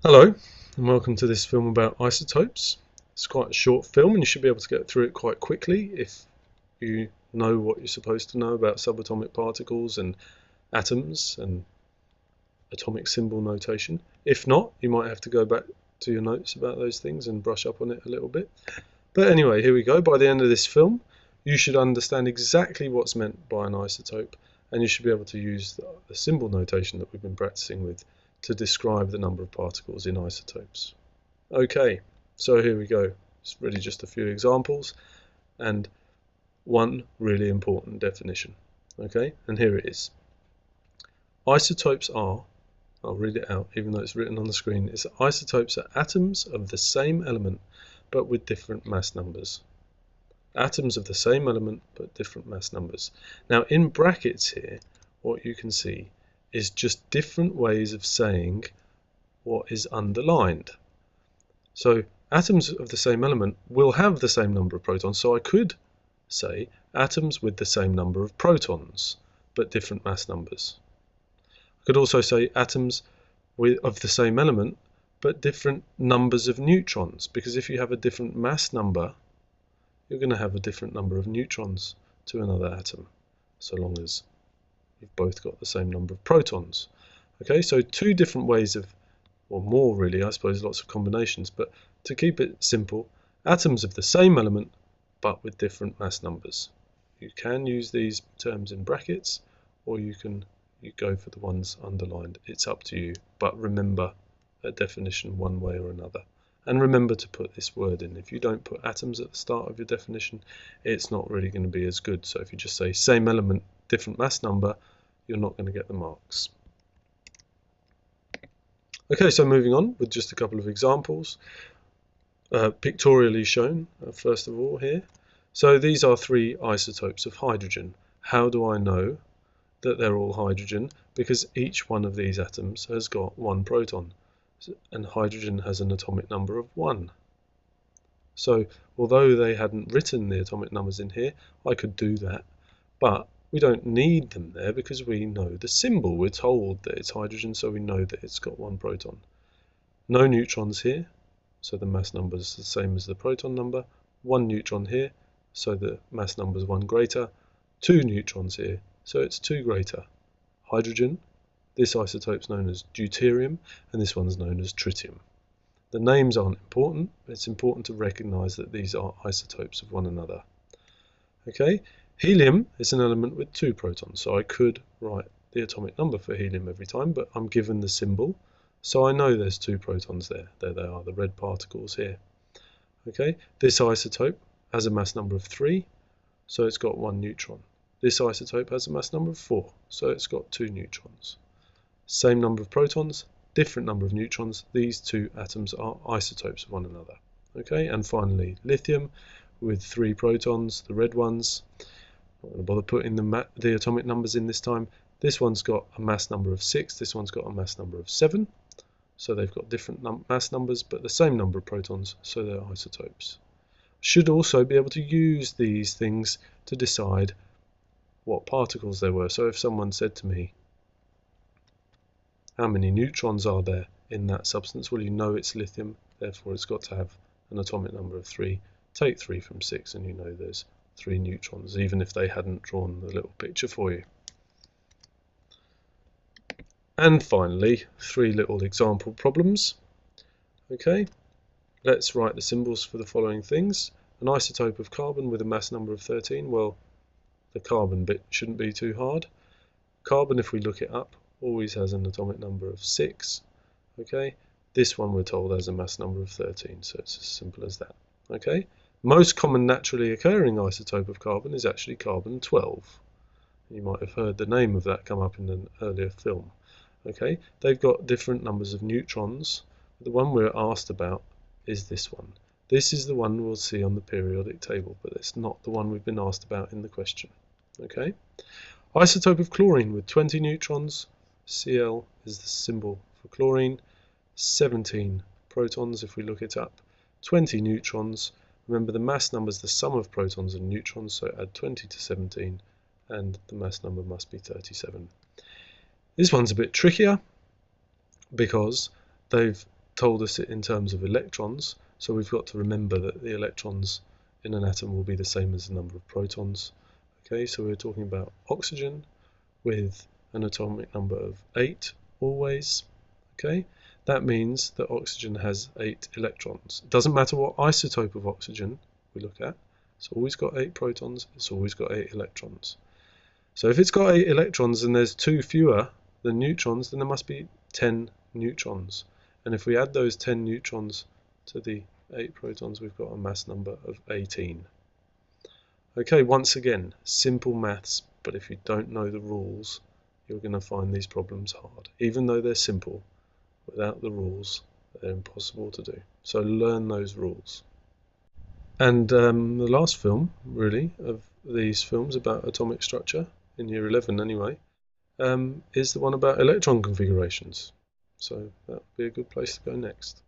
Hello, and welcome to this film about isotopes. It's quite a short film, and you should be able to get through it quite quickly if you know what you're supposed to know about subatomic particles and atoms and atomic symbol notation. If not, you might have to go back to your notes about those things and brush up on it a little bit. But anyway, here we go. By the end of this film, you should understand exactly what's meant by an isotope, and you should be able to use the symbol notation that we've been practicing with to describe the number of particles in isotopes. Okay, so here we go. It's really just a few examples and one really important definition. Okay, and here it is. Isotopes are, I'll read it out even though it's written on the screen, is isotopes are atoms of the same element but with different mass numbers. Atoms of the same element but different mass numbers. Now in brackets here, what you can see is just different ways of saying what is underlined. So atoms of the same element will have the same number of protons, so I could say atoms with the same number of protons but different mass numbers. I could also say atoms of the same element but different numbers of neutrons, because if you have a different mass number, you're going to have a different number of neutrons to another atom, so long as you've both got the same number of protons. Okay, so two different ways of, or more really, I suppose, lots of combinations, but to keep it simple, atoms of the same element but with different mass numbers. You can use these terms in brackets, or you go for the ones underlined. It's up to you, but remember a definition one way or another. And remember to put this word in. If you don't put atoms at the start of your definition, it's not really going to be as good. So if you just say same element, different mass number, you're not going to get the marks. Okay, so moving on with just a couple of examples, pictorially shown, first of all here. So these are three isotopes of hydrogen. How do I know that they're all hydrogen? Because each one of these atoms has got one proton, and hydrogen has an atomic number of 1. So although they hadn't written the atomic numbers in here, I could do that, but we don't need them there because we know the symbol. We're told that it's hydrogen, so we know that it's got 1 proton. No neutrons here, so the mass number is the same as the proton number. 1 neutron here, so the mass number is 1 greater. 2 neutrons here, so it's 2 greater. Hydrogen, this isotope is known as deuterium, and this one's known as tritium. The names aren't important. It's important to recognize that these are isotopes of one another. Okay, helium is an element with 2 protons, so I could write the atomic number for helium every time, but I'm given the symbol, so I know there's 2 protons there. There they are, the red particles here. Okay, this isotope has a mass number of 3, so it's got 1 neutron. This isotope has a mass number of 4, so it's got 2 neutrons. Same number of protons, different number of neutrons. These two atoms are isotopes of one another. Okay, and finally lithium with 3 protons, the red ones. Not going to bother putting the atomic numbers in this time. This one's got a mass number of 6, this one's got a mass number of 7. So they've got different mass numbers but the same number of protons, so they're isotopes. Should also be able to use these things to decide what particles they were. So if someone said to me, how many neutrons are there in that substance? Well, you know it's lithium, therefore it's got to have an atomic number of 3. Take 3 from 6 and you know there's 3 neutrons, even if they hadn't drawn the little picture for you. And finally, 3 little example problems. Okay, let's write the symbols for the following things. An isotope of carbon with a mass number of 13. Well, the carbon bit shouldn't be too hard. Carbon, if we look it up, always has an atomic number of 6. Okay, this one we're told has a mass number of 13, so it's as simple as that. Okay, most common naturally occurring isotope of carbon is actually carbon-12. You might have heard the name of that come up in an earlier film. Okay, they've got different numbers of neutrons. The one we're asked about is this one. This is the one we'll see on the periodic table, but it's not the one we've been asked about in the question. Okay, isotope of chlorine with 20 neutrons. Cl is the symbol for chlorine. 17 protons if we look it up. 20 neutrons. Remember, the mass number is the sum of protons and neutrons, so add 20 to 17 and the mass number must be 37. This one's a bit trickier because they've told us it in terms of electrons, so we've got to remember that the electrons in an atom will be the same as the number of protons. Okay, so we're talking about oxygen with an atomic number of 8 always. Okay, that means that oxygen has 8 electrons. It doesn't matter what isotope of oxygen we look at, it's always got 8 protons, it's always got 8 electrons. So if it's got 8 electrons and there's 2 fewer than neutrons, then there must be 10 neutrons. And if we add those 10 neutrons to the 8 protons, we've got a mass number of 18. Okay, once again, simple maths, but if you don't know the rules, you're going to find these problems hard. Even though they're simple, without the rules, they're impossible to do. So learn those rules. And the last film, really, of these films about atomic structure, in year 11 anyway, is the one about electron configurations. So that would be a good place to go next.